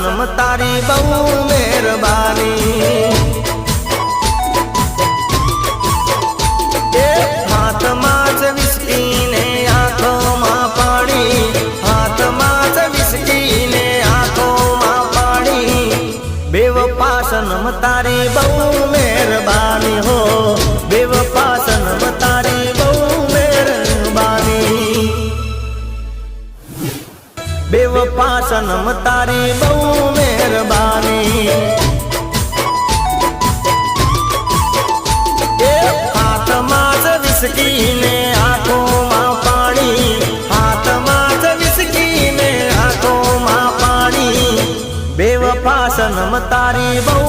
सनम तारी बहु मेहरबानी। हाथ माच विस्की ने आंखों मां पानी, हाथ माच विस्की ने आंखों मां पानी। बेवफा सनम तारी बहु मेहरबानी हो, बेवफा सनम तारी बहु मेहरबानी। बेवफा सनम तारी बहु मेहरबानी। हाथ माच विस्की ने आंखों मां पानी, हाथ माच विस्की ने आंखों मां पानी। बेवफा सनम तारी बहु